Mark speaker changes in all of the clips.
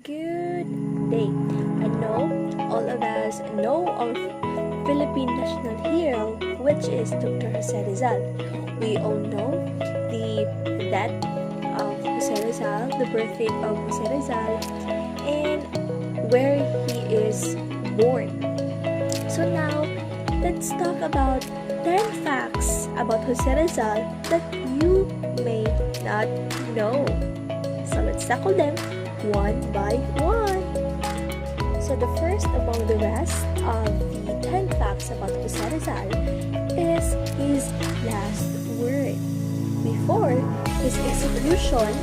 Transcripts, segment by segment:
Speaker 1: Good day. I know all of us know our Philippine national hero, which is Dr. Jose Rizal. We all know the death of Jose Rizal, the birthday of Jose Rizal, and where he is born. So now, let's talk about 10 facts about Jose Rizal that you may not know. So let's tackle them one by one. So the first among the rest of the 10 facts about Jose Rizal is his last word. Before his execution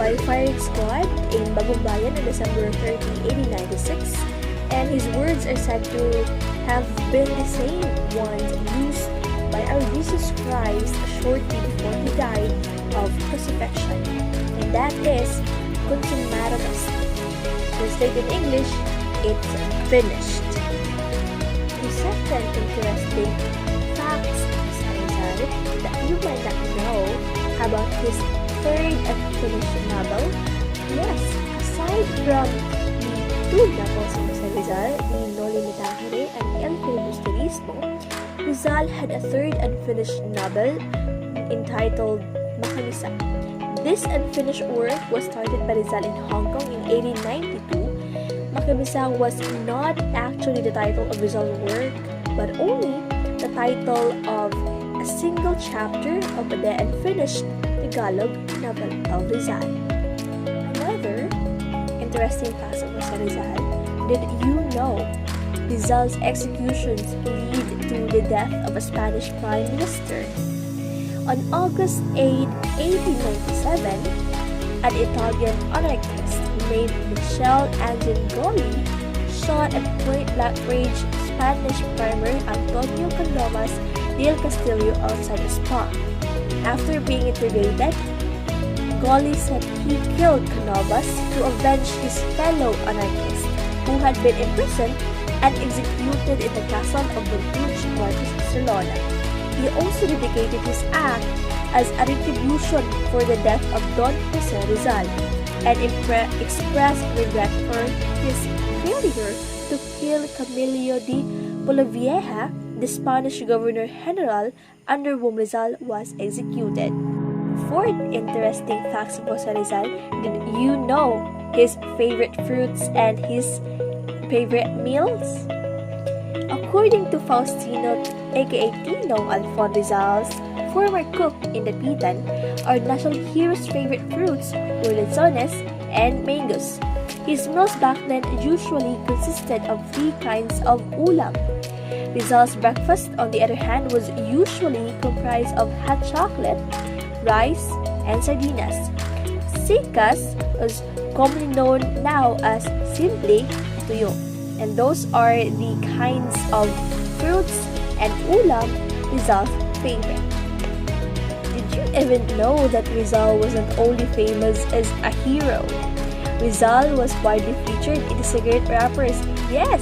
Speaker 1: by firing squad in Bagumbayan on December 30, 1896, and his words are said to have been the same ones used by our Jesus Christ shortly before he died of crucifixion, and that is consummatum est. Translated in English, it's finished. The second interesting facts of Rizal that you might not know about his third unfinished novel. Yes, aside from the two novels of Rizal, the Noli Me Tangere and El Filibusterismo, Rizal had a third unfinished novel entitled Makamisa. This unfinished work was started by Rizal in Hong Kong in 1892. Makamisa was not actually the title of Rizal's work, but only the title of a single chapter of the unfinished Tagalog novel of Rizal. Another interesting fact of Jose Rizal: did you know Rizal's executions lead to the death of a Spanish prime minister? On August 8, 1897, an Italian anarchist named Michel Angeli shot at point-blank range Spanish primer Antonio Canovas del Castillo outside the spot. After being interrogated, Goli said he killed Canovas to avenge his fellow anarchist, who had been imprisoned and executed in the castle of Montuch, Barcelona. He also dedicated his act as a retribution for the death of Don Jose Rizal and expressed regret for his failure to kill Camilo de Polavieja, the Spanish governor-general under whom Rizal was executed. Fourth interesting facts of Jose Rizal: did you know his favorite fruits and his favorite meals? According to Faustino, aka Tino Alfon Rizal's former cook in the Pitan, our national hero's favorite fruits were lechones and mangoes. His meals back then usually consisted of 3 kinds of ulam. Rizal's breakfast, on the other hand, was usually comprised of hot chocolate, rice, and sardinas. Sikas was commonly known now as simply tuyo. And those are the kinds of fruits and ulam Rizal's favorite. Did you even know that Rizal wasn't only famous as a hero? Rizal was widely featured in the cigarette wrappers. Yes,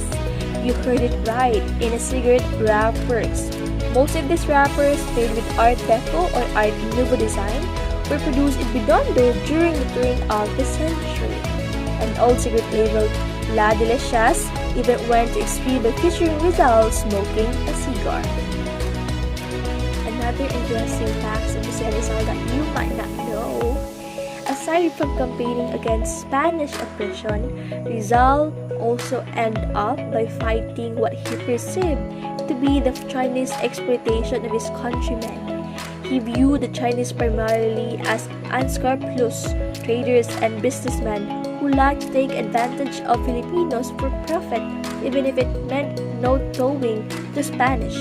Speaker 1: you heard it right, in the cigarette wrappers. Most of these wrappers made with Art Deco or Art Nouveau design were produced in Binondo during the turn of the century. An old cigarette labeled La Delicias even went to extreme by featuring Rizal smoking a cigar. Another interesting fact of Jose Rizal that you might not know: aside from campaigning against Spanish oppression, Rizal also ended up by fighting what he perceived to be the Chinese exploitation of his countrymen. He viewed the Chinese primarily as unscrupulous traders and businessmen who liked to take advantage of Filipinos for profit, even if it meant no towing to Spanish.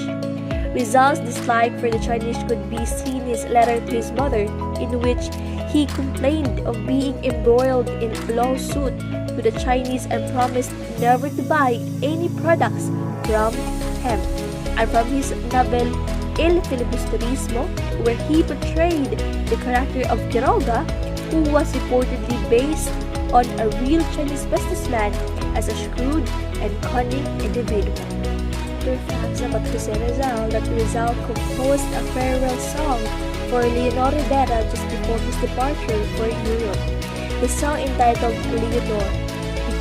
Speaker 1: Rizal's dislike for the Chinese could be seen in his letter to his mother, in which he complained of being embroiled in a lawsuit with the Chinese and promised never to buy any products from him. And from his novel El Filibusterismo, where he portrayed the character of Quiroga, who was reportedly based on a real Chinese businessman as a shrewd and cunning individual. Other facts about Jose Rizal: that Rizal composed a farewell song for Leonor Rivera just before his departure for Europe. The song, entitled Leonor,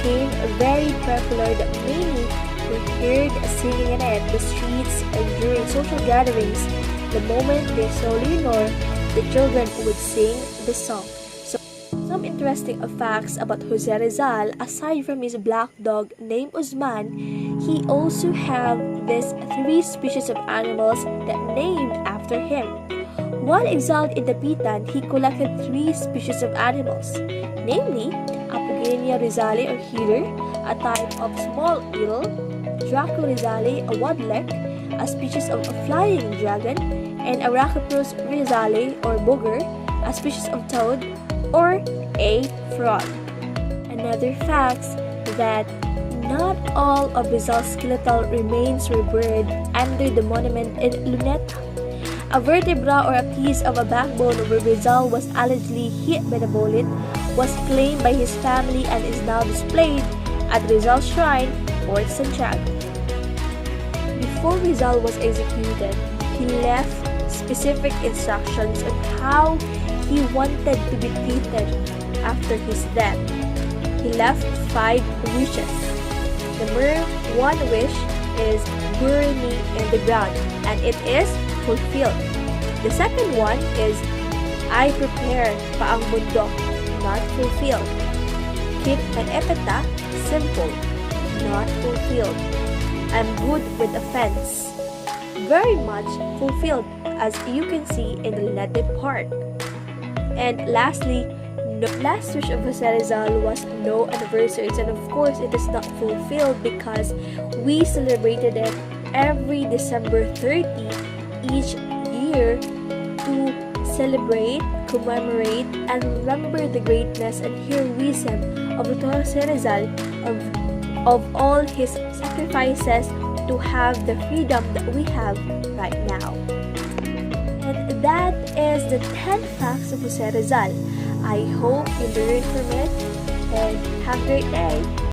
Speaker 1: became very popular that many were heard singing in it, the streets, and during social gatherings. The moment they saw Leonor, the children would sing the song. So, some interesting facts about Jose Rizal, aside from his black dog named Usman, he also have these 3 species of animals that named after him. While exiled in Dapitan, he collected 3 species of animals, namely Apogenia rizali or heater, a type of small eel, Draco rizali, a wadlek, a species of a flying dragon, and Arachipus rizali or booger, a species of toad, or a frog. Another fact that not all of Rizal's skeletal remains were buried under the monument in Luneta. A vertebra or a piece of a backbone where Rizal was allegedly hit by the bullet was claimed by his family and is now displayed at Rizal's shrine, Fort Santiago. Before Rizal was executed, he left specific instructions on how he wanted to be treated after his death. He left 5 wishes. The mere one wish is bury me in the ground, and it is fulfilled. The second one is I prepare pa ang mundo, not fulfilled. Keep an epitaph, simple, not fulfilled. I'm good with offense, very much fulfilled, as you can see in the latter part. And lastly, the last wish of Jose Rizal was no anniversaries, and of course it is not fulfilled because we celebrated it every December 30 each year to celebrate, commemorate, and remember the greatness and heroism of Dr. Jose Rizal, of all his sacrifices to have the freedom that we have right now. And that is the 10 facts of Jose Rizal. I hope you learned from it and have a great day.